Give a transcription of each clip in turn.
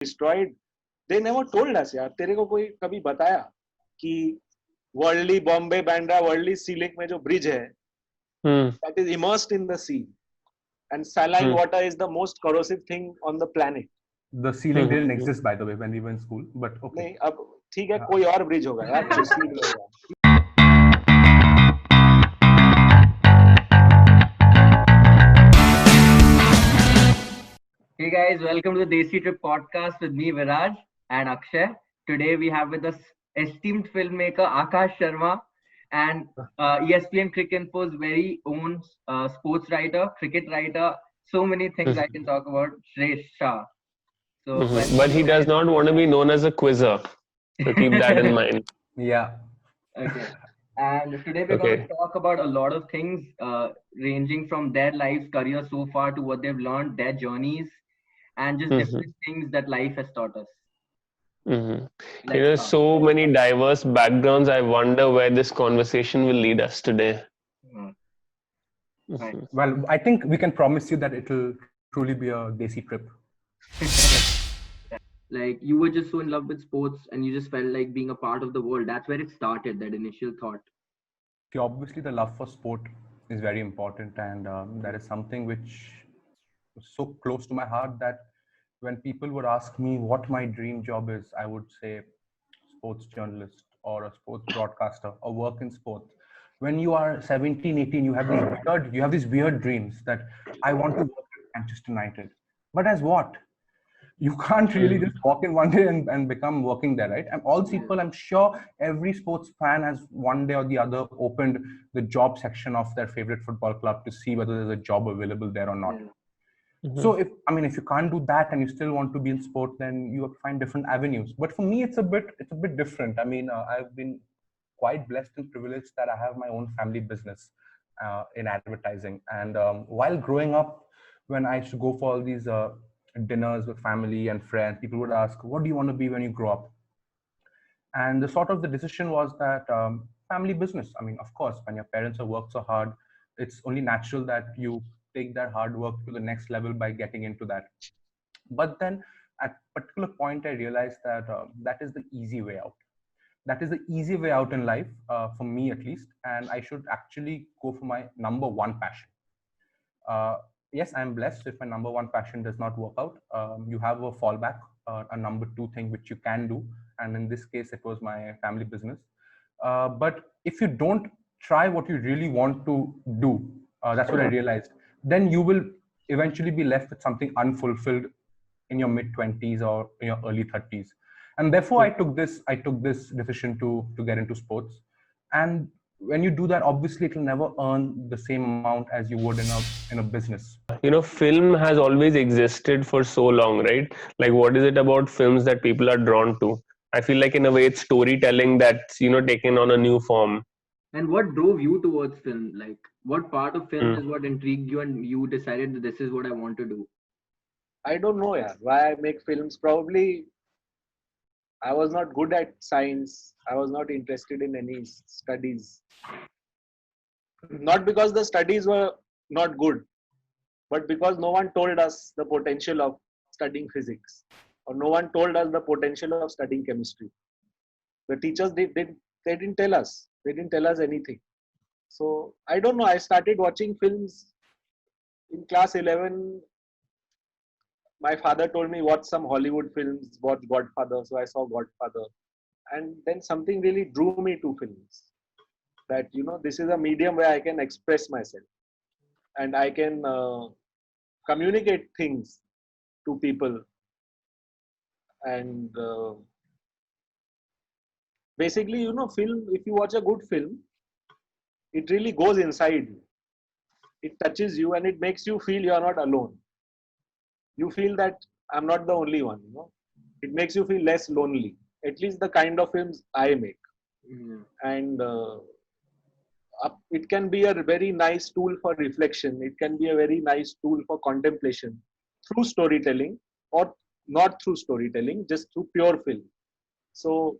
destroyed. They never told us यार. तेरे को कोई कभी बताया कि वर्ल्डली बॉम्बे बैंड्रा वर्ल्डली सी लिंक में जो ब्रिज है, that is immersed in the sea, and saline water is the most corrosive thing on the planet. The ceiling didn't exist, by the way, when we were in school, but okay. नहीं, अब ठीक है, कोई और bridge होगा यार जो seal होगा. Hey guys, welcome to the Desi Trip podcast with me Viraj and Akshay. Today we have with us esteemed filmmaker Akash Sharma and ESPN Cricket Info's very own sports writer, cricket writer. So many things I can talk about. Shresh Shah. So, but he does not want to be known as a quizzer. So keep that in mind. Yeah. Okay. And today we're going to talk about a lot of things, ranging from their lives, career so far to what they've learned, their journeys, and just different things that life has taught us. So many diverse backgrounds. I wonder where this conversation will lead us today. Right. Well, I think we can promise you that it will truly be a Desi trip. Like you were just so in love with sports and you just felt like being a part of the world. That's where it started, that initial thought. Obviously, the love for sport is very important, and that is something which was so close to my heart that when people would ask me what my dream job is, I would say sports journalist or a sports broadcaster or work in sports. When you are 17, 18, you have these weird dreams that I want to work at Manchester United. But as what? You can't really just walk in one day and become working there, right? And all people, I'm sure every sports fan has one day or the other opened the job section of their favorite football club to see whether there's a job available there or not. So if you can't do that and you still want to be in sport, then you have to find different avenues. But for me, it's a bit different. I've been quite blessed and privileged that I have my own family business in advertising. And while growing up, when I used to go for all these dinners with family and friends, people would ask, what do you want to be when you grow up? And the decision was that family business. Of course, when your parents have worked so hard, it's only natural that you take that hard work to the next level by getting into that. But then at a particular point, I realized that that is the easy way out. That is the easy way out in life, for me at least, and I should actually go for my number one passion. Yes, I'm blessed if my number one passion does not work out. You have a fallback, a number two thing which you can do. And in this case, it was my family business. But if you don't try what you really want to do, that's what I realized, then you will eventually be left with something unfulfilled in your mid-20s or in your early 30s. And therefore, I took this decision to get into sports. And when you do that, obviously it will never earn the same amount as you would in a business. Film has always existed for so long, right? Like, what is it about films that people are drawn to? I feel like in a way it's storytelling that's taken on a new form. And what drove you towards film? Like, what part of film is what intrigued you and you decided that this is what I want to do? I don't know why I make films. Probably I was not good at science. I was not interested in any studies. Not because the studies were not good, but because no one told us the potential of studying physics, or no one told us the potential of studying chemistry. The teachers they didn't tell us. They didn't tell us anything. So I don't know. I started watching films in class 11. My father told me watch some Hollywood films, watch Godfather. So I saw Godfather. And then something really drew me to films. That, this is a medium where I can express myself. And I can communicate things to people. And basically, film, if you watch a good film, it really goes inside you. It touches you and it makes you feel you are not alone. You feel that I'm not the only one. It makes you feel less lonely. At least the kind of films I make. And it can be a very nice tool for reflection. It can be a very nice tool for contemplation through storytelling, or not through storytelling, just through pure film. So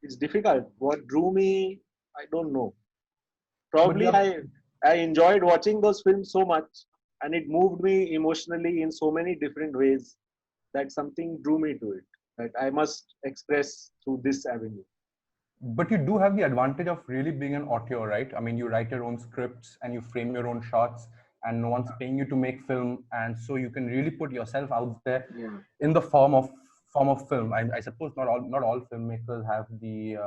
it's difficult. What drew me, I don't know. Probably I enjoyed watching those films so much, and it moved me emotionally in so many different ways. that something drew me to it, that I must express through this avenue. But you do have the advantage of really being an auteur, right? I mean, you write your own scripts and you frame your own shots, and no one's paying you to make film, and so you can really put yourself out there in the form of film. I suppose not all filmmakers have the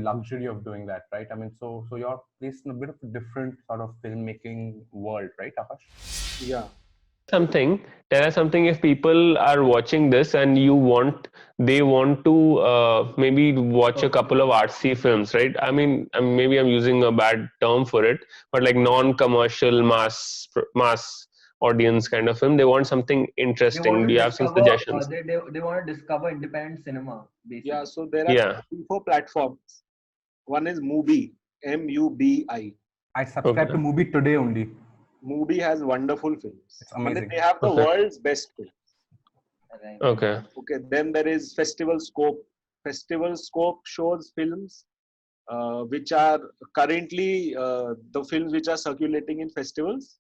luxury of doing that, right? I mean, so you're placed in a bit of a different sort of filmmaking world, right, Akash? Yeah. Tell us something. If people are watching this and they want to maybe watch a couple of artsy films, right? I mean, maybe I'm using a bad term for it, but like non-commercial mass audience kind of film. They want something interesting. Do you have some suggestions? They want to discover independent cinema, basically. Yeah. So there are 3-4 platforms. One is Mubi, MUBI. I subscribe to Mubi today only. Mubi has wonderful films. It's amazing. They have the world's best films. Okay. Then there is Festival Scope. Festival Scope shows films which are currently the films which are circulating in festivals.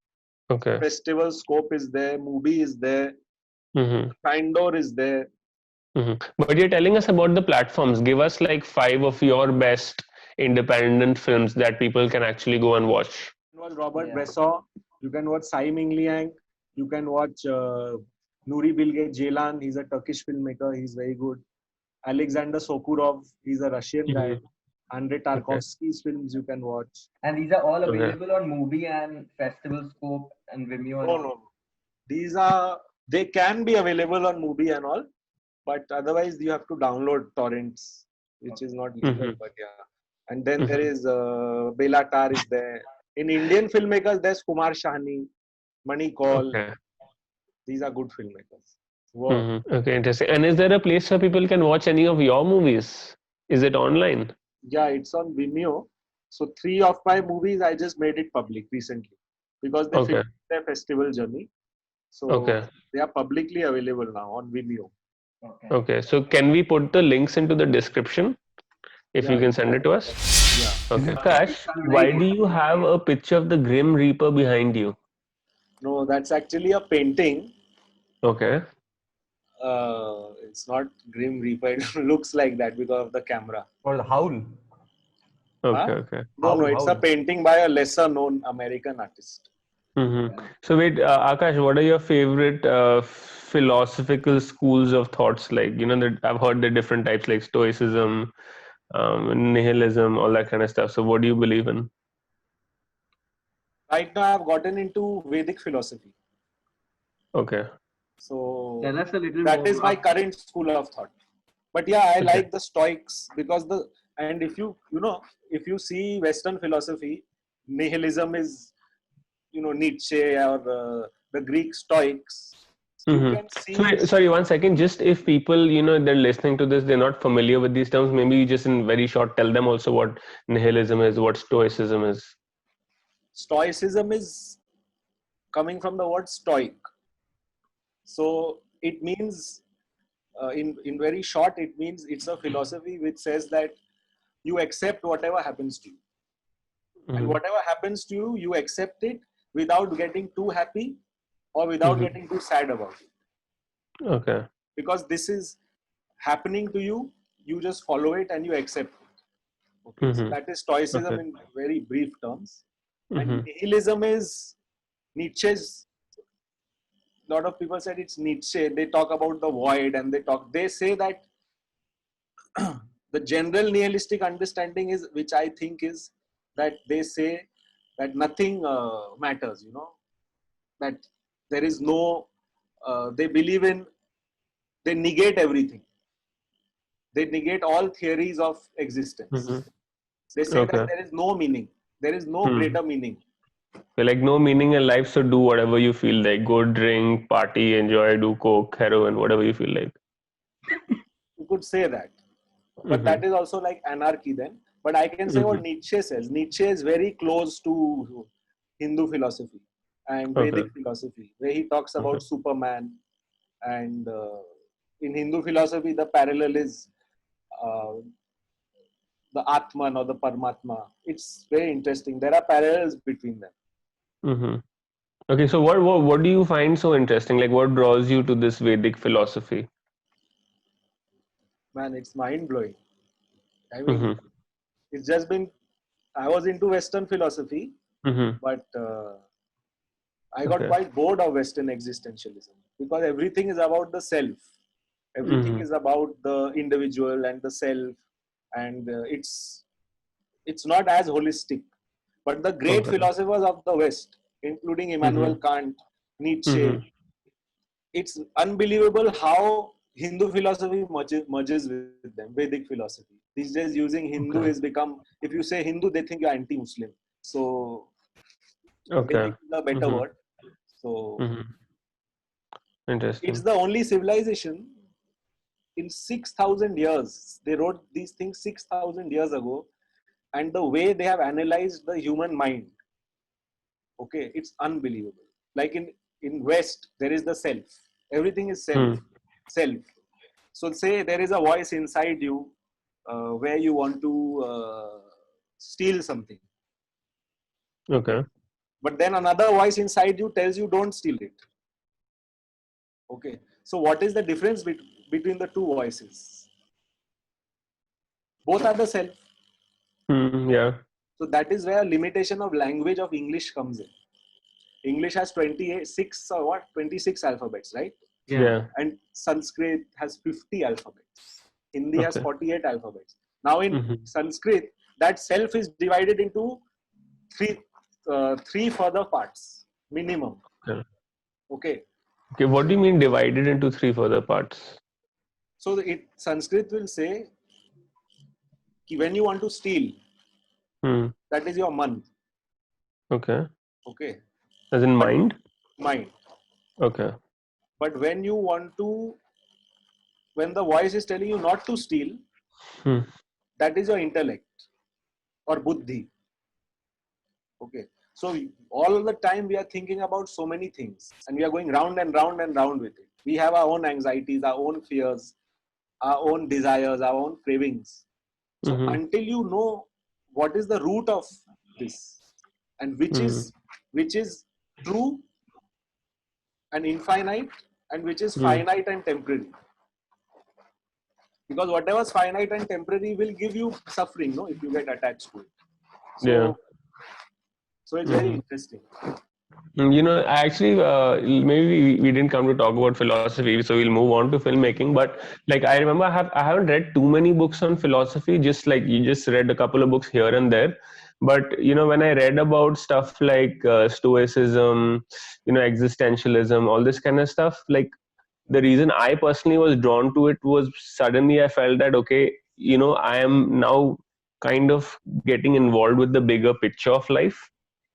Okay. Festival Scope is there. Mubi is there. Kindor is there. But you're telling us about the platforms. Give us like 5 of your best independent films that people can actually go and watch. You can watch Robert Bresson. You can watch Tsai Ming-liang. You can watch Nuri Bilge Ceylan. He's a Turkish filmmaker. He's very good. Alexander Sokurov. He's a Russian guy. Andrei Tarkovsky's films you can watch. And these are all available on Mubi and Festival Scope and Vimeo. No. They can be available on Mubi and all, but otherwise you have to download torrents, which is not legal. But yeah. And then there is Bela Tarr is there. In Indian filmmakers, there's Kumar Shahani, Mani Kaul. Okay. These are good filmmakers. Okay, interesting. And is there a place where people can watch any of your movies? Is it online? Yeah, it's on Vimeo. So 3 of my movies, I just made it public recently because they finished their festival journey. So they are publicly available now on Vimeo. Okay. So can we put the links into the description? If you can send it to us? Yeah. Okay. Akash, why do you have a picture of the Grim Reaper behind you? No, that's actually a painting. Okay. It's not Grim Reaper. It looks like that because of the camera. Or the Howl. Okay. No, it's a painting by a lesser known American artist. So wait, Akash, what are your favorite philosophical schools of thoughts? Like, I've heard the different types like Stoicism, nihilism, all that kind of stuff. So what do you believe in? Right now I've gotten into Vedic philosophy. Okay. So that is my current school of thought. But yeah, I like the Stoics because if you see Western philosophy, nihilism is, Nietzsche or the Greek Stoics. You can see. Sorry, 1 second. Just if people, they're listening to this, they're not familiar with these terms, maybe just in very short, tell them also what nihilism is, what Stoicism is. Stoicism is coming from the word stoic. So it means, in very short, it means it's a philosophy which says that you accept whatever happens to you. And whatever happens to you, you accept it without getting too happy or without getting too sad about it. Okay. Because this is happening to you, you just follow it and you accept it. Okay. So that is Stoicism in very brief terms. And nihilism is Nietzsche's. A lot of people said it's Nietzsche. They talk about the void and they say that the general nihilistic understanding is, which I think is that they say that nothing matters, that there is no, they believe in, they negate everything. They negate all theories of existence. They say that there is no meaning. There is no greater meaning. Like no meaning in life, so do whatever you feel like. Go drink, party, enjoy, do coke, heroin, whatever you feel like. You could say that. But that is also like anarchy then. But I can say what Nietzsche says. Nietzsche is very close to Hindu philosophy and Vedic philosophy, where he talks about Superman. And in Hindu philosophy, the parallel is the Atman or the Paramatma. It's very interesting. There are parallels between them. Okay, so what do you find so interesting? Like, what draws you to this Vedic philosophy? Man, it's mind blowing. I mean, Mm-hmm. it's just been, I was into Western philosophy, Mm-hmm. but I got Okay. quite bored of Western existentialism because everything is about the self. Everything Mm-hmm. is about the individual and the self, and it's not as holistic. But the great Okay. philosophers of the West, including Immanuel Mm-hmm. Kant, Nietzsche, Mm-hmm. it's unbelievable how Hindu philosophy merges with them, Vedic philosophy. These days, using Hindu Okay. is become, if you say Hindu, they think you're anti-Muslim. So, Okay. Vedic is a better Mm-hmm. word. So, Mm-hmm. it's Interesting. the only civilization in 6,000 years. They wrote these things 6,000 years ago, and the way they have analyzed the human mind, okay, it's unbelievable. Like in West, there is the self. Everything is self. Hmm. Self. So say there is a voice inside you where you want to steal something, okay, Okay. but then another voice inside you tells you don't steal it, okay. So what is the difference between the two voices? Both are the self. Hmm. Yeah. So that is where limitation of language of English comes in. English has 26 or what, 26 alphabets, right? Yeah. Yeah. And Sanskrit has 50 alphabets. Hindi has Okay. 48 alphabets. Now in Mm-hmm. Sanskrit, that self is divided into three further parts minimum. Okay. Okay, Okay. What do you mean divided into three further parts? so Sanskrit will say ki when you want to steal, Hmm. that is your man. Okay. Okay, As in but mind? mind. Okay. But when you want to, when the voice is telling you not to steal, Hmm. that is your intellect or buddhi. Okay. So all the time we are thinking about so many things and we are going round and round and round with it. We have our own anxieties, our own fears, our own desires, our own cravings. So Mm-hmm. until you know what is the root of this and Mm-hmm. which is true and infinite and which is Hmm. finite and temporary. Because whatever is finite and temporary will give you suffering, no, if you get attached to it. Yeah. So it's very Mm-hmm. interesting. You know, actually, maybe we didn't come to talk about philosophy, so we'll move on to filmmaking. But like, I remember I haven't read too many books on philosophy. Just like you just read a couple of books here and there. But you know, when I read about stuff like Stoicism, you know, existentialism, all this kind of stuff, like the reason I personally was drawn to it was suddenly I felt that okay, you know, I am now kind of getting involved with the bigger picture of life.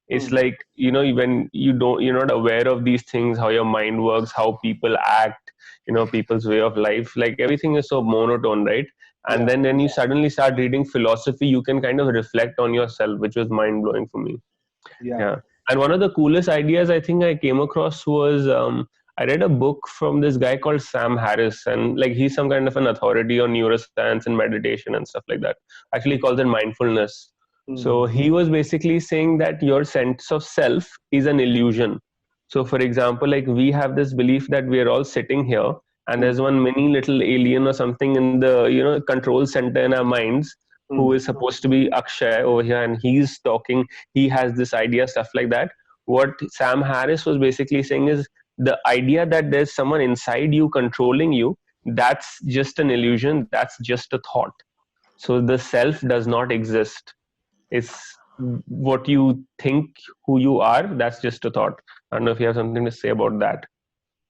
It's Hmm. like, you know, when you're not aware of these things, how your mind works, how people act, you know, people's way of life, like everything is so monotone, right? And Yeah. then when you suddenly start reading philosophy, you can kind of reflect on yourself, which was mind blowing for me. Yeah. Yeah. And one of the coolest ideas I think I came across was I read a book from this guy called Sam Harris, and like he's some kind of an authority on neuroscience and meditation and stuff like that. Actually, he calls it mindfulness. So Hmm. he was basically saying that your sense of self is an illusion. So, for example, like we have this belief that we are all sitting here, and Hmm. there's one mini little alien or something in the control center in our minds who Hmm. is supposed to be Akshay over here, and he's talking, he has this idea, stuff like that. What Sam Harris was basically saying is the idea that there's someone inside you controlling you, that's just an illusion, that's just a thought. So the self does not exist. It's what you think who you are, that's just a thought. I don't know if you have something to say about that.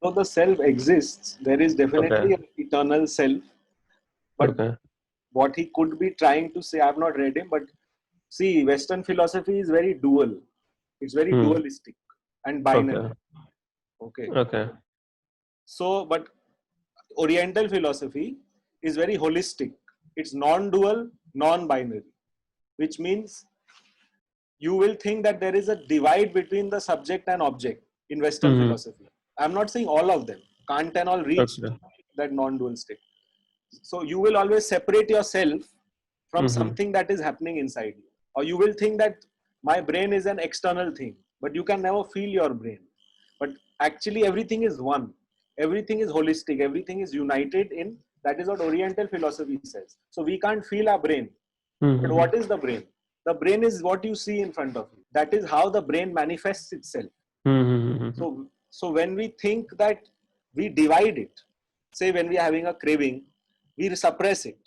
So the self exists. There is Okay. definitely an eternal self. But Okay. what he could be trying to say, I've not read him, but see, Western philosophy is very dual. It's very Hmm. dualistic and binary. Okay. Okay. Okay. So, but Oriental philosophy is very holistic. It's non-dual, non-binary, which means you will think that there is a divide between the subject and object in Western Hmm. philosophy. I'm not saying all of them. Kant and all reached Okay. that non-dual state. So you will always separate yourself from Hmm. something that is happening inside you. Or you will think that my brain is an external thing, but you can never feel your brain. actually everything is one. Everything is holistic. Everything is united in. That is what Oriental philosophy says. So we can't feel our brain. But what is the brain? The brain is what you see in front of you. That is how the brain manifests itself. So when we think that we divide it, say when we are having a craving, we suppress it.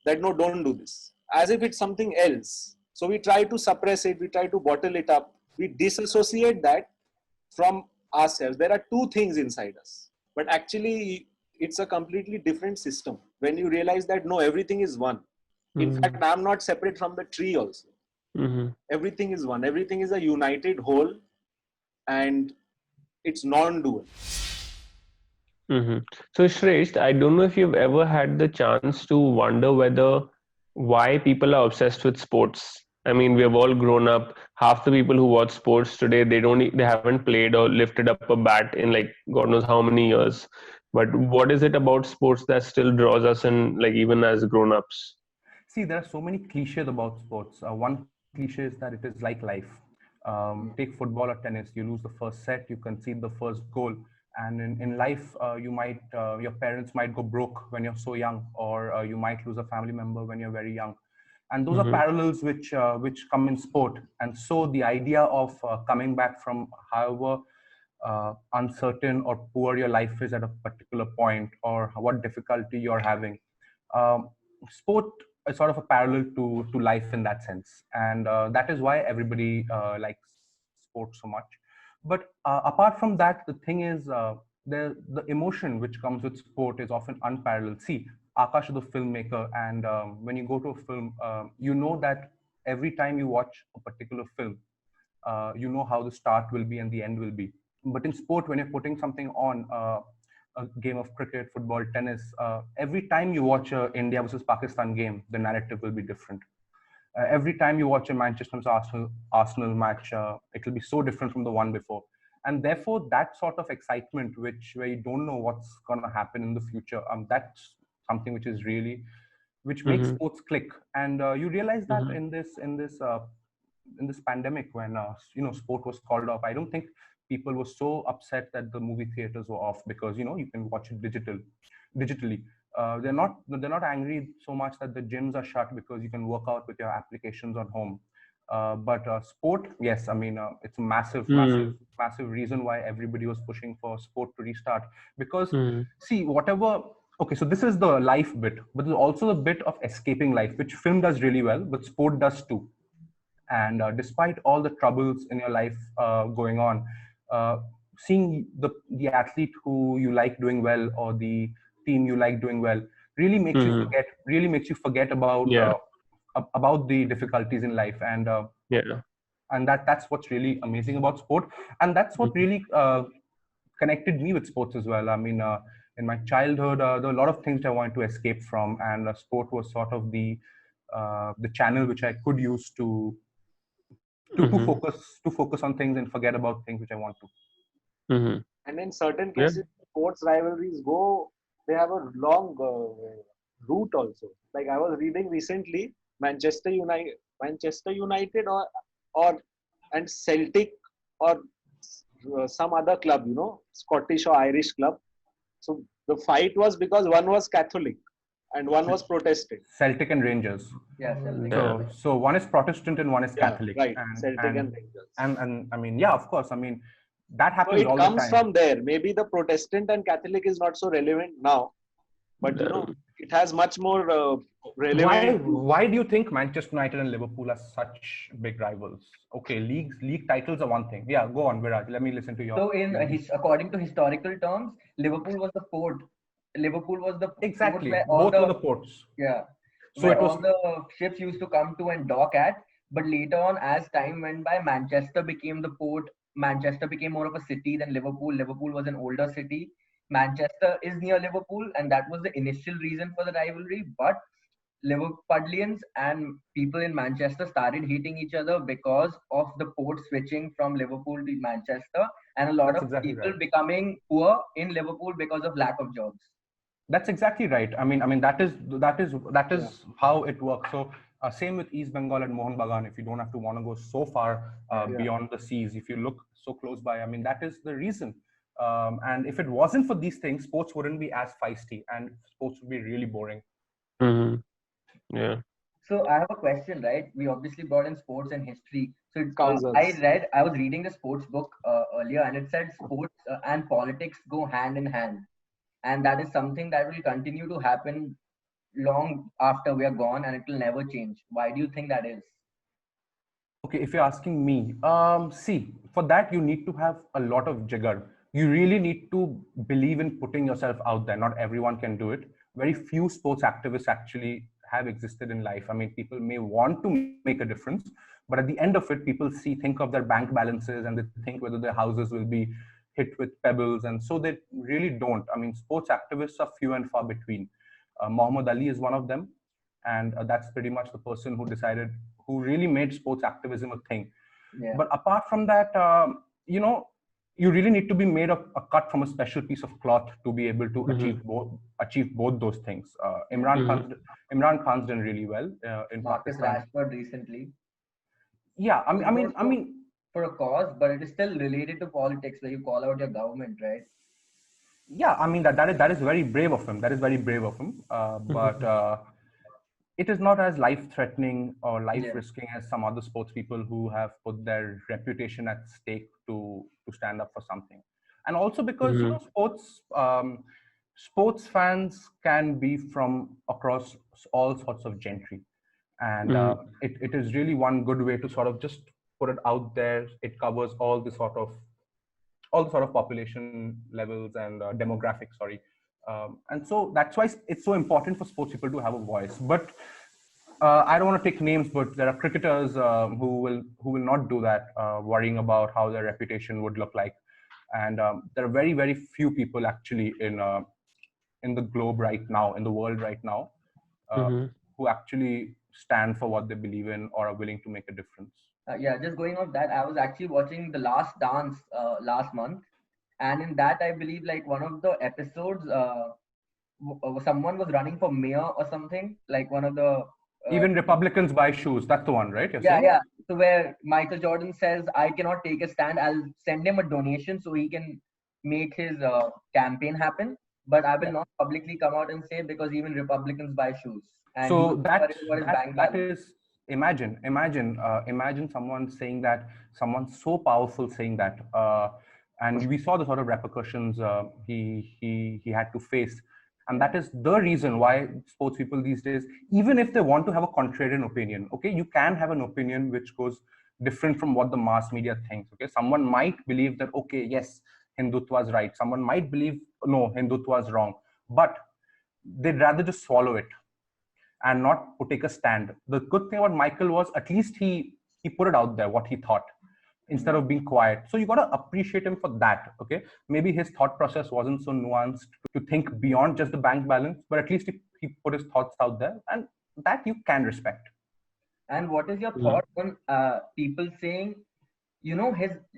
That no, don't do this. As if it's something else. So we try to suppress it. We try to bottle it up. We disassociate that from ourselves. There are two things inside us. But actually, it's a completely different system. When you realize that no, everything is one. In fact, I'm not separate from the tree also. Everything is one. Everything is a united whole, and it's non-dual. So Shresh, I don't know if you've ever had the chance to wonder why people are obsessed with sports. I mean, we have all grown up. Half the people who watch sports today, they haven't played or lifted up a bat in like God knows how many years. But what is it about sports that still draws us in, like even as grown-ups? See, there are so many cliches about sports. One cliche is that it is like life. Take football or tennis. You lose the first set, you concede the first goal, and in life, your parents might go broke when you're so young, or you might lose a family member when you're very young. And those are parallels which come in sport. And so the idea of coming back from however uncertain or poor your life is at a particular point, or what difficulty you're having, sport is sort of a parallel to life in that sense. And that is why everybody likes sport so much. But apart from that, the thing is, the emotion which comes with sport is often unparalleled. See, Akash is a filmmaker, and when you go to a film, you know that every time you watch a particular film, you know how the start will be and the end will be. But in sport, when you're putting something on, a game of cricket, football, tennis, every time you watch a India versus Pakistan game, the narrative will be different. Every time you watch a Manchester Arsenal match, it will be so different from the one before. And therefore, that sort of excitement, where you don't know what's going to happen in the future, that's something which makes sports click. And you realize that in this pandemic, when sport was called off, I don't think people were so upset that the movie theaters were off, because you can watch it digitally. They're not angry so much that the gyms are shut, because you can work out with your applications on home. But sport, yes, I mean, it's a massive reason why everybody was pushing for sport to restart. Because see, okay, so this is the life bit, but there's also the bit of escaping life, which film does really well, but sport does too. And despite all the troubles in your life going on, seeing the athlete who you like doing well, or the team you like doing well, really makes you forget about the difficulties in life. And and that's what's really amazing about sport. And that's what really connected me with sports as well. I mean, in my childhood, there were a lot of things I wanted to escape from, and sport was sort of the channel which I could use to focus on things and forget about things which I want to. And in certain cases, sports rivalries they have a long route also. Like I was reading recently, Manchester United and Celtic, or some other club, Scottish or Irish club. So the fight was because one was Catholic and one was Protestant. Celtic and Rangers. Yeah, Celtic. So one is Protestant and one is Catholic. Right, Celtic and Rangers. And I mean, yeah, of course. I mean, that happens all the time. It comes from there. Maybe the Protestant and Catholic is not so relevant now, but it has much more relevant. Why do you think Manchester United and Liverpool are such big rivals? Okay, league titles are one thing. Yeah, go on, Viraj. Let me listen to your. So, according to historical terms, Liverpool was the port. Liverpool was the exactly port both were the ports. Yeah. So where all the ships used to come to and dock at. But later on, as time went by, Manchester became the port. Manchester became more of a city than Liverpool. Liverpool was an older city. Manchester is near Liverpool, and that was the initial reason for the rivalry. But Liverpudlians and people in Manchester started hating each other because of the port switching from Liverpool to Manchester, and a lot of people becoming poor in Liverpool because of lack of jobs. That's exactly right. I mean that is how it works. So same with East Bengal and Mohun Bagan. If you don't have to want to go so far beyond the seas, if you look so close by, I mean that is the reason. And if it wasn't for these things, sports wouldn't be as feisty and sports would be really boring. Hmm. Yeah. So I have a question, right? We obviously brought in sports and history. So Cousins. I was reading the sports book earlier, and it said sports and politics go hand in hand, and that is something that will continue to happen long after we are gone, and it will never change. Why do you think that is? Okay, if you're asking me, see, for that you need to have a lot of jigger. You really need to believe in putting yourself out there. Not everyone can do it. Very few sports activists actually have existed in life. I mean, people may want to make a difference, but at the end of it, people think of their bank balances and they think whether their houses will be hit with pebbles, and so they really don't. I mean, sports activists are few and far between. Muhammad Ali is one of them, and that's pretty much the person who really made sports activism a thing. Yeah. But apart from that, you know, you really need to be made of a cut from a special piece of cloth to be able to achieve both those things. Imran Khan's done really well in Marcus Pakistan. Rashford recently. Yeah, I mean, for a cause, but it is still related to politics where you call out your government, right? yeah, I mean that is very brave of him. That is very brave of him. But it is not as life-threatening or life-risking as some other sports people who have put their reputation at stake to stand up for something. And also because you know sports fans can be from across all sorts of gentry, and it is really one good way to sort of just put it out there. It covers all the sort of population levels and demographics. Sorry. And so that's why it's so important for sports people to have a voice. But I don't want to take names, but there are cricketers who will not do that, worrying about how their reputation would look like. And there are very, very few people actually in the globe right now, in the world right now, who actually stand for what they believe in or are willing to make a difference. Yeah, just going off that, I was actually watching The Last Dance last month, and in that, I believe like one of the episodes, someone was running for mayor or something, like one of the even Republicans buy shoes. That's the one, right? Yeah. So where Michael Jordan says, "I cannot take a stand. I'll send him a donation so he can make his campaign happen, but I will not publicly come out and say because even Republicans buy shoes." And so that is imagine someone saying that, someone so powerful saying that, and we saw the sort of repercussions he had to face. And that is the reason why sports people these days, even if they want to have a contrarian opinion, okay, you can have an opinion which goes different from what the mass media thinks. Okay, someone might believe that, okay, yes, Hindutva is right. Someone might believe, no, Hindutva is wrong. But they'd rather just swallow it and not take a stand. The good thing about Michael was at least he put it out there, what he thought, instead of being quiet. So you got to appreciate him for that. Okay, maybe his thought process wasn't so nuanced to think beyond just the bank balance, but at least he put his thoughts out there, and that you can respect. And what is your thought on people saying, you know,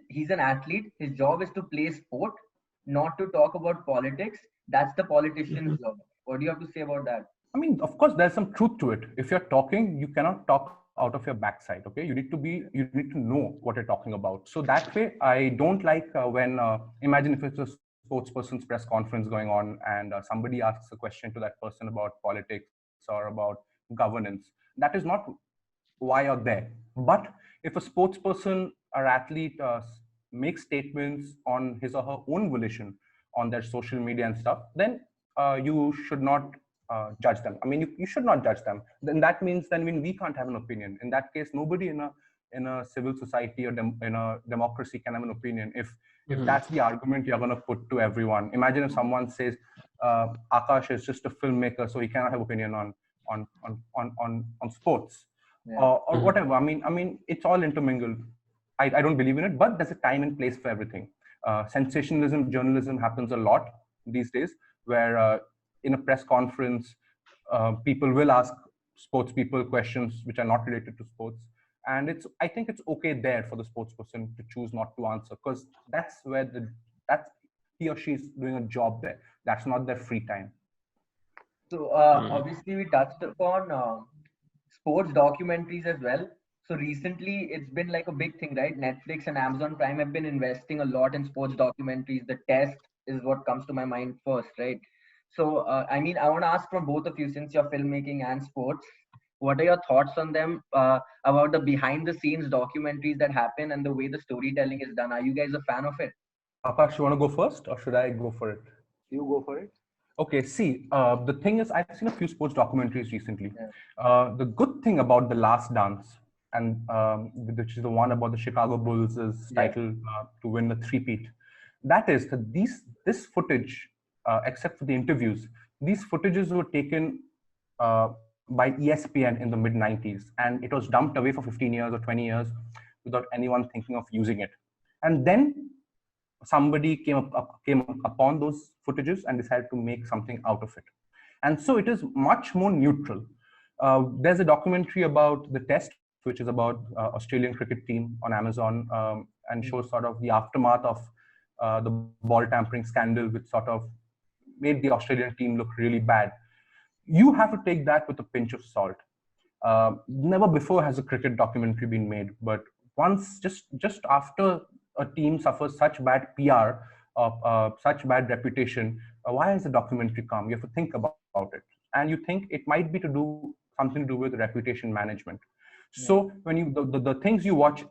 he's an athlete, his job is to play sport, not to talk about politics. That's the politician's job. What do you have to say about that? I mean, of course, there's some truth to it. If you're talking, you cannot talk out of your backside. Okay, you need to know what you're talking about. So that way, I don't like when imagine if it's a sports person's press conference going on and somebody asks a question to that person about politics or about governance. That is not why you're there. But if a sports person or athlete makes statements on his or her own volition on their social media and stuff, then you should not judge them. I mean, you should not judge them. Then that means then we can't have an opinion. In that case, nobody in a civil society or in a democracy can have an opinion if that's the argument you're going to put to everyone. Imagine if someone says Akash is just a filmmaker, so he cannot have opinion on sports or whatever. I mean, it's all intermingled. I don't believe in it, but there's a time and place for everything. Sensationalism journalism happens a lot these days, where in a press conference, people will ask sports people questions which are not related to sports. And I think it's okay there for the sports person to choose not to answer, because that's where that's he or she is doing a job there. That's not their free time. So obviously we touched upon sports documentaries as well. So recently, it's been like a big thing, right? Netflix and Amazon Prime have been investing a lot in sports documentaries. The Test is what comes to my mind first, right? So, I mean, I want to ask from both of you, since you're filmmaking and sports, what are your thoughts on them, about the behind the scenes documentaries that happen and the way the storytelling is done? Are you guys a fan of it? Akash, you want to go first or should I go for it? You go for it. Okay, see, the thing is, I've seen a few sports documentaries recently. Yeah. The good thing about The Last Dance, and which is the one about the Chicago Bulls' title to win the three-peat, that is that this footage, except for the interviews, these footages were taken by ESPN in the mid 90s, and it was dumped away for 15 years or 20 years without anyone thinking of using it. And then somebody came upon those footages and decided to make something out of it. And so it is much more neutral. There's a documentary about the Test, which is about Australian cricket team on Amazon, and shows sort of the aftermath of the ball tampering scandal, which sort of made the Australian team look really bad. You have to take that with a pinch of salt. Never before has a cricket documentary been made, but once, just after a team suffers such bad PR, such bad reputation, why has the documentary come? You have to think about it, and you think it might be something to do with reputation management. So when you the things you watch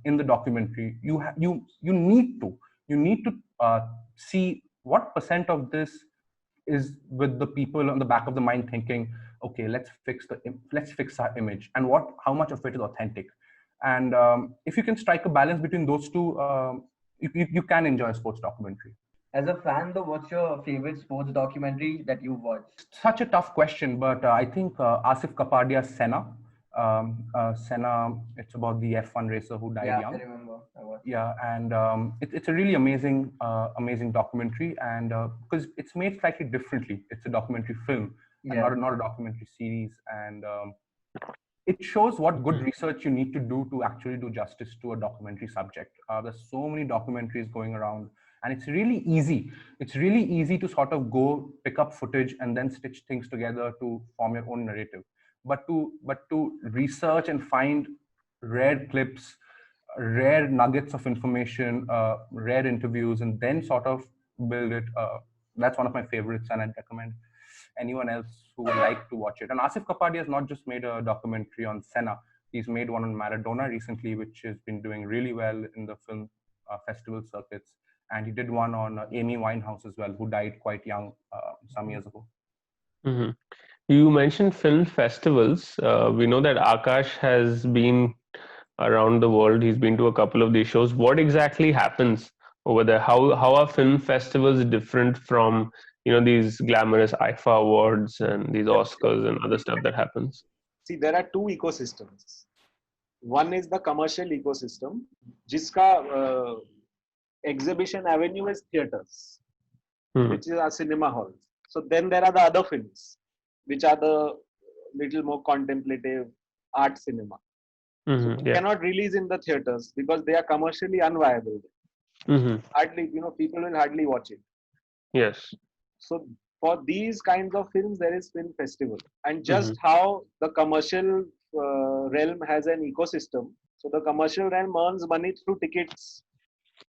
in the documentary, you need to see what percent of this is with the people on the back of the mind thinking, okay, let's fix our image, and how much of it is authentic. And if you can strike a balance between those two, you can enjoy a sports documentary. As a fan, though, what's your favorite sports documentary that you've watched? Such a tough question, but I think Asif Kapadia's Senna. Senna, it's about the F1 racer who died young. I remember. Yeah, and it's a really amazing documentary, and because it's made slightly differently. It's a documentary film, and not a documentary series, and it shows what good research you need to do to actually do justice to a documentary subject. There's so many documentaries going around, and it's really easy. It's really easy to sort of go pick up footage and then stitch things together to form your own narrative. But to research and find rare clips, rare nuggets of information, rare interviews, and then sort of build it, that's one of my favorites, and I'd recommend anyone else who would like to watch it. And Asif Kapadia has not just made a documentary on Senna, he's made one on Maradona recently, which has been doing really well in the film festival circuits. And he did one on Amy Winehouse as well, who died quite young some years ago. Mm-hmm. You mentioned film festivals. We know that Akash has been around the world. He's been to a couple of these shows. What exactly happens over there? How are film festivals different from these glamorous IFA awards and these Oscars and other stuff that happens? See, there are two ecosystems. One is the commercial ecosystem, jiska exhibition avenue is theaters, which is our cinema halls. So then there are the other films, which are the little more contemplative art cinema. So you cannot release in the theaters because they are commercially unviable. Hardly, people will hardly watch it. Yes. So for these kinds of films, there is film festival, and just how the commercial realm has an ecosystem. So the commercial realm earns money through tickets,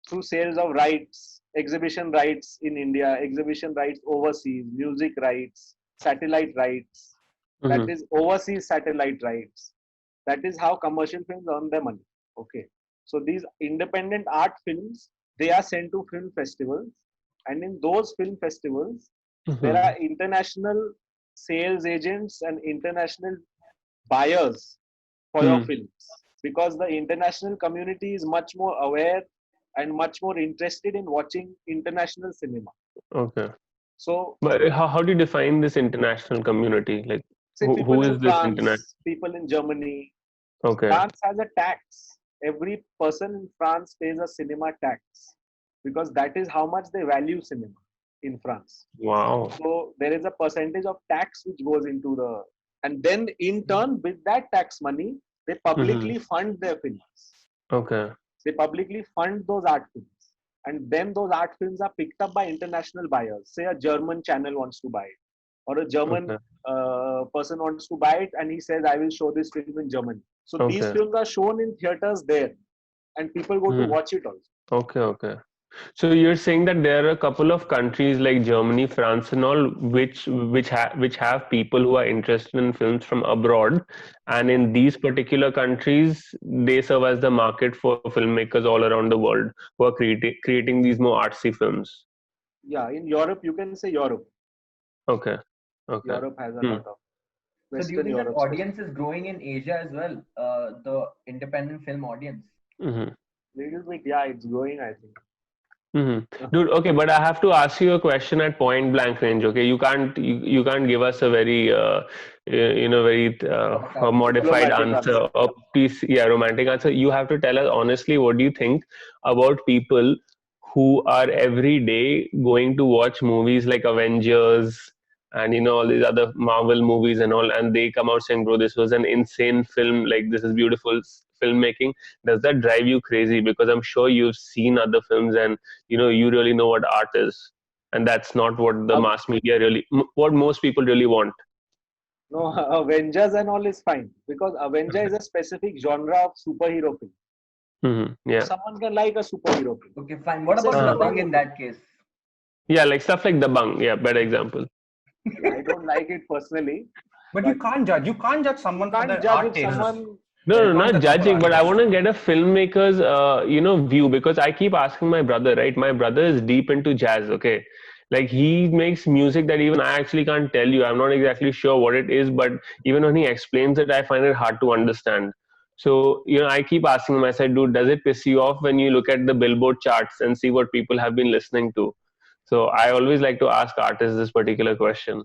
through sales of rights, exhibition rights in India, exhibition rights overseas, music rights, satellite rights. That is overseas satellite rights. That is how commercial films earn their money. Okay. So these independent art films, they are sent to film festivals. And in those film festivals, there are international sales agents and international buyers for your films. Because the international community is much more aware and much more interested in watching international cinema. Okay. So, but how do you define this international community? Like, who is this international? People in Germany. Okay. France has a tax. Every person in France pays a cinema tax because that is how much they value cinema in France. Wow. So there is a percentage of tax which goes into and then in turn with that tax money, they publicly fund their films. Okay. They publicly fund those art films. And then those art films are picked up by international buyers. Say a German channel wants to buy it, or a German person wants to buy it, and he says, I will show this film in Germany. So these Okay. films are shown in theaters there, and people go to Hmm. watch it also. Okay. So you're saying that there are a couple of countries like Germany, France, and all, which have people who are interested in films from abroad, and in these particular countries, they serve as the market for filmmakers all around the world who are creating these more artsy films. Yeah, in Europe, you can say Europe. Okay. Okay. Europe has a Hmm. lot of So do you Western think that Europe. audience is growing in Asia as well? The independent film audience. Hmm. Little bit, yeah, it's growing, I think. Dude, okay, but I have to ask you a question at point blank range. Okay, you can't give us a very very modified Diplomatic answer answer. or piece, yeah, romantic answer. You have to tell us honestly, what do you think about people who are every day going to watch movies like Avengers and all these other Marvel movies and all, and they come out saying, bro, this was an insane film, like this is beautiful filmmaking. Does that drive you crazy? Because I'm sure you've seen other films and you really know what art is, and that's not what the Av- mass media really, what most people really want. No, Avengers and all is fine because Avenger is a specific genre of superhero film. Yeah, Someone can like a superhero film. Okay, fine. What It's a about Uh, Dabangg in superhero that case? yeah, like stuff like The Bung. Yeah, better example. film. I don't like it personally. But But you can't judge. You can't judge someone for can't their judge art if taste. someone. No, You no, can't not judge them for judging, art but I taste. want to get a filmmaker's, view, because I keep asking my brother, right? My brother is deep into jazz, okay? Like he makes music that even I actually can't tell you. I'm not exactly sure what it is, but even when he explains it, I find it hard to understand. So, I keep asking him, I said, dude, does it piss you off when you look at the Billboard charts and see what people have been listening to? So I always like to ask artists this particular question.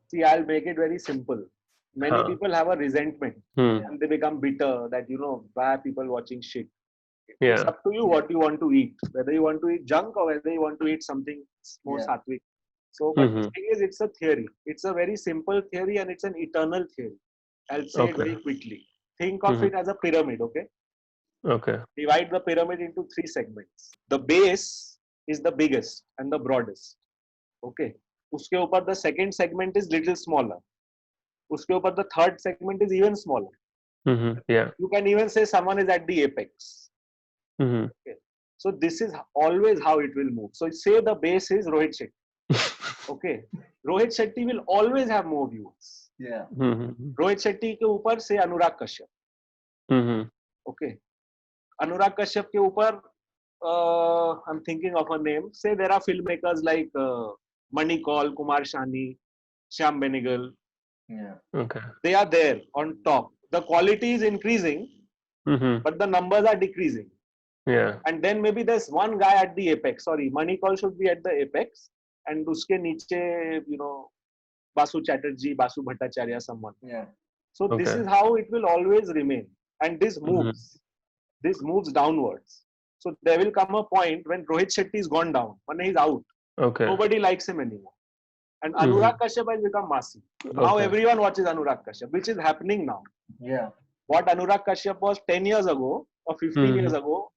See, I'll make it very simple. Many Huh. people have a resentment Hmm. and they become bitter that, why are people watching shit? It's Yeah. up to you what you want to eat, whether you want to eat junk or whether you want to eat something more Yeah. sattvic. So, but the Hmm. thing is, it's a theory. It's a very simple theory and it's an eternal theory. I'll say it Okay. very quickly. Think of Mhm. it as a pyramid, okay? Okay. Divide the pyramid into 3 segments. The base is the biggest and the broadest, okay? Uske upar the second segment is little smaller. Uske upar the third segment is even smaller. Yeah. You can even say someone is at the apex. Hmm. Okay. So this is always how it will move. So say the base is Rohit Shetty. Okay. Rohit Shetty will always have more viewers. Yeah. Rohit Shetty के ऊपर say Anurag Kashyap. Okay. Anurag Kashyap के ऊपर I'm thinking of a name. Say there are filmmakers like Mani Kaul, Kumar Sani, Shyam Benegal. Yeah. Okay. They are there on top. The quality is increasing, but the numbers are decreasing. Yeah. And then maybe there's one guy at the apex. Sorry, Mani Kaul should be at the apex. And uske niche, Basu Chatterjee, Basu Bhattacharya, someone. Yeah. So this Okay. is how it will always remain. And this moves. This moves downwards. So there will come a point when Rohit Shetty is gone down, when he's out. Okay. Nobody likes him anymore. And Anurag Kashyap has become massive. Now Okay. everyone watches Anurag Kashyap, which is happening now. Yeah. What Anurag Kashyap was 10 years ago or 15 years ago,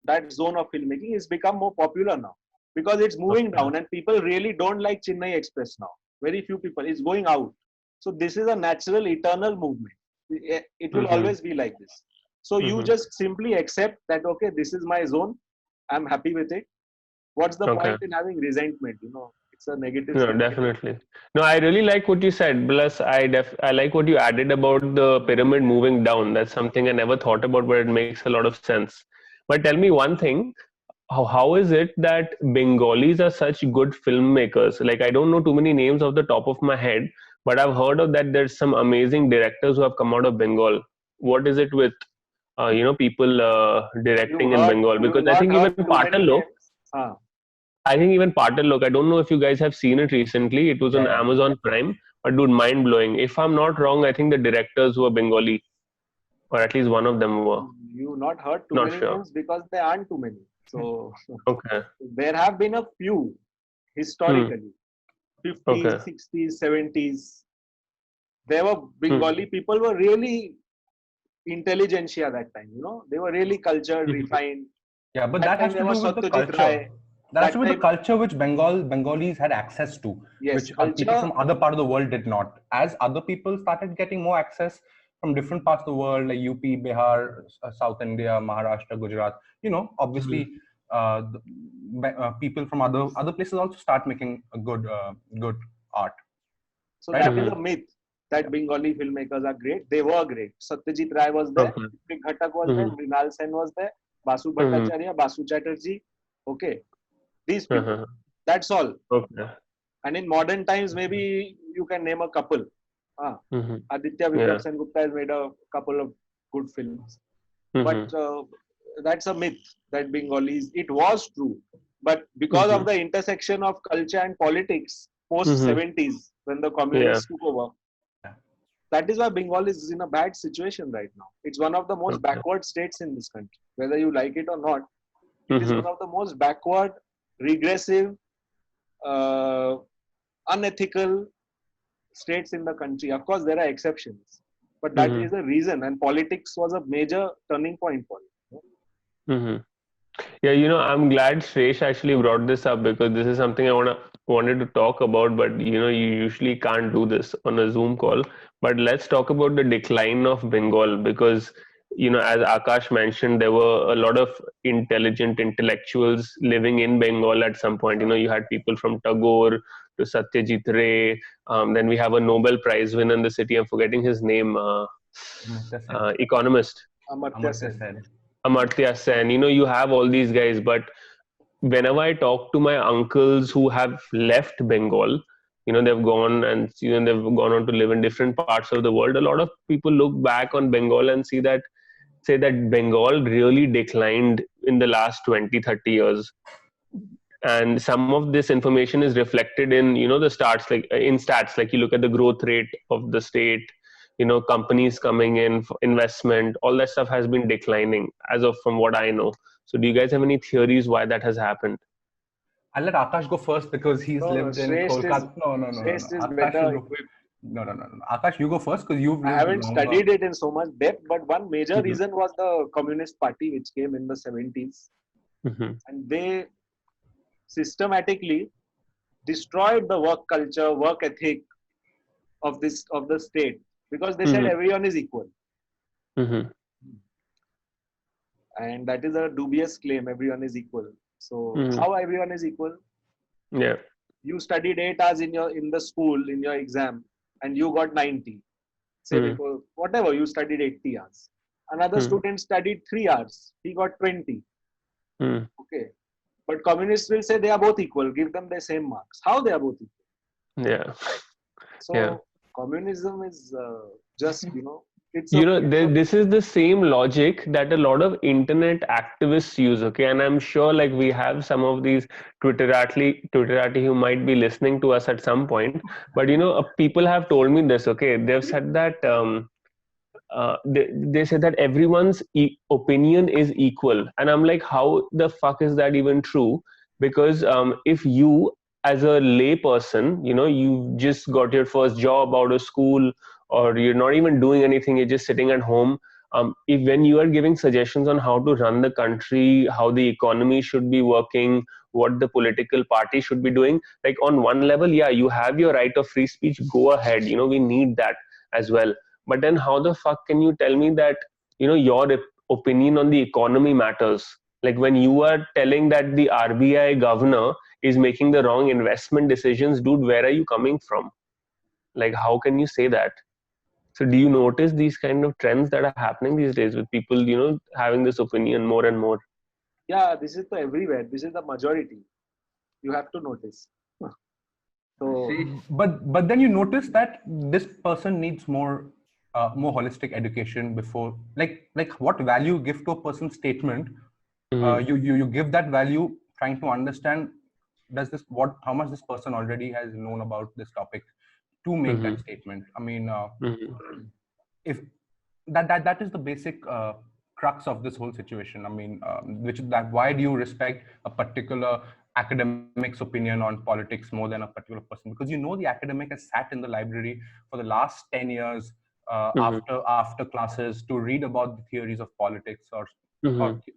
that zone of filmmaking is become more popular now because it's moving down and people really don't like Chennai Express now. Very few people. It's going out. So this is a natural, eternal movement. It will always be like this. So you just simply accept that, okay, this is my zone. I'm happy with it. What's the Okay. point in having resentment? It's a negative. No, sentiment. definitely. No, I really like what you said. Plus, I like what you added about the pyramid moving down. That's something I never thought about, but it makes a lot of sense. But tell me one thing. How is it that Bengalis are such good filmmakers? Like, I don't know too many names off the top of my head, but I've heard of that there's some amazing directors who have come out of Bengal. What is it with people directing in Bengal? Because I think even Patal I think even Patal I don't know if you guys have seen it recently. It was on Yeah. Amazon Prime, but dude, mind blowing. If I'm not wrong, I think the directors were Bengali, or at least one of them were. You not heard too Not many sure. names because there aren't too many. So Okay. there have been a few historically, 50s, Okay. 60s, 70s. There were Bengali people were really intelligentsia that time. They were really cultured, refined. Yeah, but That that has time to there do was with the Satyajit culture. Ray. That has to do with That the culture which Bengalis had access to, Yes, which people culture. from other part of the world did not. As other people started getting more access, from different parts of the world, like UP, Bihar, South India, Maharashtra, Gujarat. Obviously, people from other places also start making a good art. So Right. that is a myth that Bengali filmmakers are great. They were great. Satyajit Ray was there, Ritwik Ghatak was there, Mrinal Sen was there, Basu Bhattacharya, Basu Chatterjee. Okay, these people. That's all. Okay. And in modern times, maybe you can name a couple. Aditya Vikram Sen Gupta has made a couple of good films. But that's a myth that Bengalis, it was true. But because of the intersection of culture and politics post 70s, when the communists took over, that is why Bengal is in a bad situation right now. It's one of the most backward states in this country. Whether you like it or not, it is one of the most backward, regressive, unethical states in the country. Of course, there are exceptions, but that is the reason. And politics was a major turning point for it. Yeah, I'm glad Shresh actually brought this up, because this is something I wanted to talk about, but you usually can't do this on a Zoom call. But let's talk about the decline of Bengal, because as Akash mentioned, there were a lot of intelligent intellectuals living in Bengal at some point. You had people from Tagore to Satyajit Ray. Then we have a Nobel Prize winner in the city. I'm forgetting his name. Economist. Amartya Sen. You have all these guys, but whenever I talk to my uncles who have left Bengal, they've gone and they've gone on to live in different parts of the world. A lot of people look back on Bengal and say that Bengal really declined in the last 20-30 years. And some of this information is reflected in the stats, like you look at the growth rate of the state, companies coming in for investment, all that stuff has been declining from what I know. So do you guys have any theories why that has happened? I'll let Akash go first because he's lived in Kolkata. No. Akash, you go first because you've lived I haven't studied it in so much depth, but one major reason was the Communist Party, which came in the 70s. And they systematically destroyed the work culture, work ethic of the state, because they said everyone is equal. And that is a dubious claim, everyone is equal. So how everyone is equal? Yeah. You studied 8 hours in the school, in your exam, and you got 90. Say before, whatever, you studied 80 hours. Another student studied 3 hours, he got 20. Okay. But communists will say they are both equal, give them the same marks. How they are both equal? Yeah. So communism is just, this is the same logic that a lot of internet activists use, okay? And I'm sure like we have some of these Twitterati who might be listening to us at some point. But people have told me this, okay? They've said that they said that everyone's opinion is equal. And I'm like, how the fuck is that even true? Because if you as a lay person, you just got your first job out of school, or you're not even doing anything, you're just sitting at home. When you are giving suggestions on how to run the country, how the economy should be working, what the political party should be doing, like on one level, yeah, you have your right of free speech, go ahead, we need that as well. But then how the fuck can you tell me that, your opinion on the economy matters? Like when you are telling that the RBI governor is making the wrong investment decisions, dude, where are you coming from? Like, how can you say that? So do you notice these kind of trends that are happening these days with people, having this opinion more and more? Yeah, this is everywhere. This is the majority. You have to notice. So, but then you notice that this person needs more holistic education before, like what value you give to a person's statement. You give that value trying to understand how much this person already has known about this topic to make that statement. I mean, if that is the basic crux of this whole situation. I mean, why do you respect a particular academic's opinion on politics more than a particular person? Because the academic has sat in the library for the last 10 years after classes to read about the theories of politics or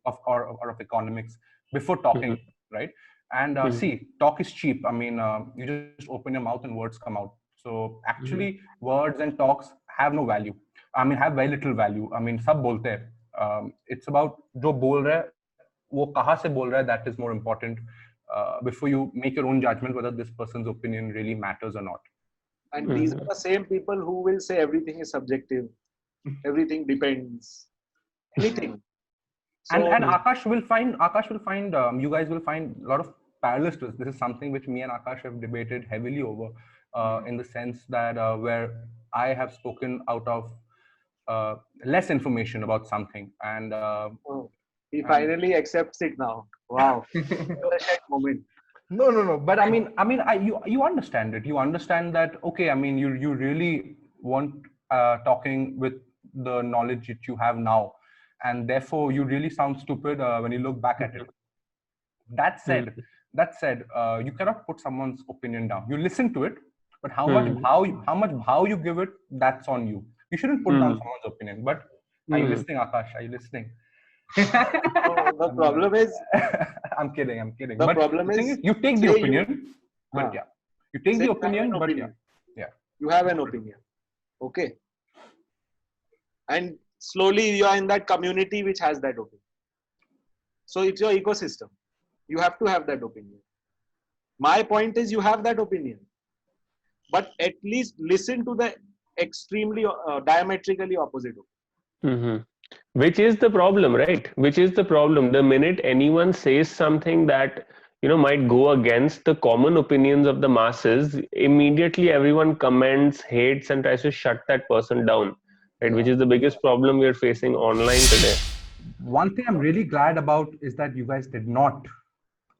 of economics before talking, right? And see, talk is cheap. I mean, you just open your mouth and words come out. So actually, words and talks have no value. have very little value. सब बोलते हैं. It's about जो बोल रहा है, वो कहाँ से बोल रहा है, that is more important before you make your own judgment whether this person's opinion really matters or not. And these are the same people who will say everything is subjective, everything depends, anything. So, and Akash will find you guys will find a lot of parallels to this. This is something which me and Akash have debated heavily over, in the sense that where I have spoken out of less information about something, and he finally accepts it now. Wow, what a shit moment. No. But you understand it. You understand that. Okay, you really want talking with the knowledge that you have now, and therefore you really sound stupid when you look back at it. That said, you cannot put someone's opinion down. You listen to it, but how much you give it, that's on you. You shouldn't put down someone's opinion. But are you listening, Akash? Are you listening? The problem is, I'm kidding. The problem is you take the opinion, but yeah, you take the opinion, but yeah, you have an opinion, okay, and slowly you are in that community which has that opinion. So it's your ecosystem. You have to have that opinion. My point is, you have that opinion, but at least listen to the extremely diametrically opposite opinion. Which is the problem, right? Which is the problem. The minute anyone says something that might go against the common opinions of the masses, immediately everyone comments, hates, and tries to shut that person down, right? Which is the biggest problem we are facing online today. One thing I'm really glad about is that you guys did not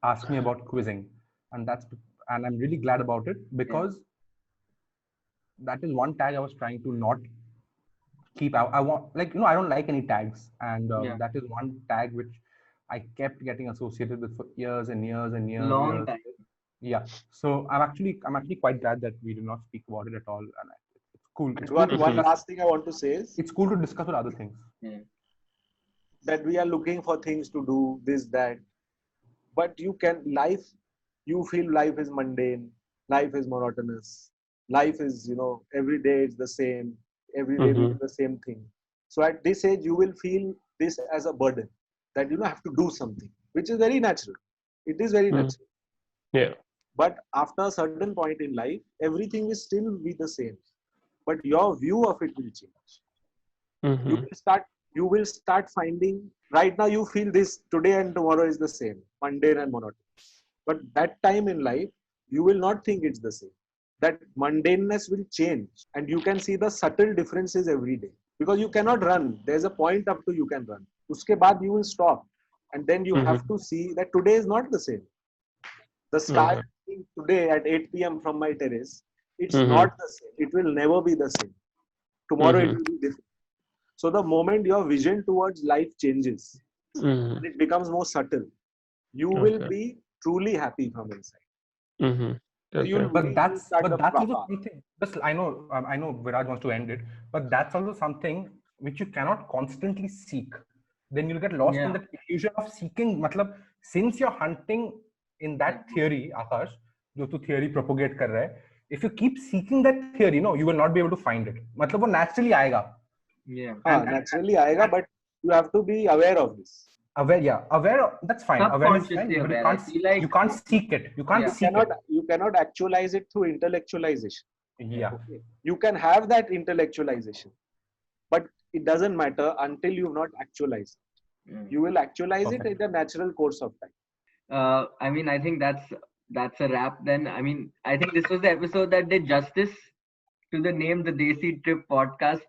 ask me about quizzing, and I'm really glad about it, because that is one tag I was trying to not keep out. I want, I don't like any tags, and that is one tag which I kept getting associated with for years and years and years. Long time. Yeah. So I'm actually quite glad that we did not speak about it at all, and it's cool. It's cool. One last thing I want to say is, it's cool to discuss with other things. That we are looking for things to do, this, that, but you feel life is mundane, life is monotonous, life is, every day it's the same. Every day we do the same thing. So at this age, you will feel this as a burden, that you have to do something, which is very natural. It is very natural. Yeah. But after a certain point in life, everything will still be the same, but your view of it will change. You will start finding. Right now, you feel this today and tomorrow is the same, mundane and monotonous. But that time in life, you will not think it's the same. That mundaneness will change, and you can see the subtle differences every day, because you cannot run. There's a point up to you can run. Uske baad you will stop, and then you have to see that today is not the same. The sky today at 8 p.m. from my terrace, it's not the same. It will never be the same. Tomorrow it will be different. So the moment your vision towards life changes, it becomes more subtle. You will be truly happy from inside. But that's also something. I know Viraj wants to end it, but that's also something which you cannot constantly seek. Then you'll get lost in the illusion of seeking. Since you're hunting in that theory, Akash, जो तू theory propagate कर रहा है, if you keep seeking that theory, you will not be able to find it. वो naturally आएगा. Naturally आएगा, but you have to be aware of this. Aware. That's fine. Awareness is fine, but you can't seek it. You cannot actualize it through intellectualization. Yeah. Okay. You can have that intellectualization, but it doesn't matter until you've not actualized it. You will actualize it in the natural course of time. I think that's a wrap then. I think this was the episode that did justice to the name, the Desi Trip podcast.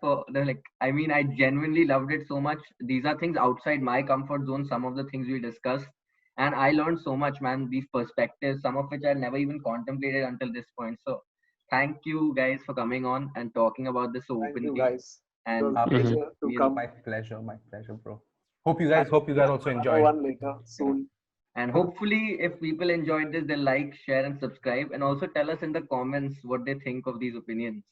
I genuinely loved it so much. These are things outside my comfort zone, some of the things we discussed, and I learned so much, man. These perspectives, some of which I never even contemplated until this point. So thank you guys for coming on and talking about this so openly. Thank you guys. And pleasure to come. My pleasure, bro. Hope you guys also enjoy. One later soon. And hopefully, if people enjoyed this, they'll like, share, and subscribe. And also tell us in the comments what they think of these opinions.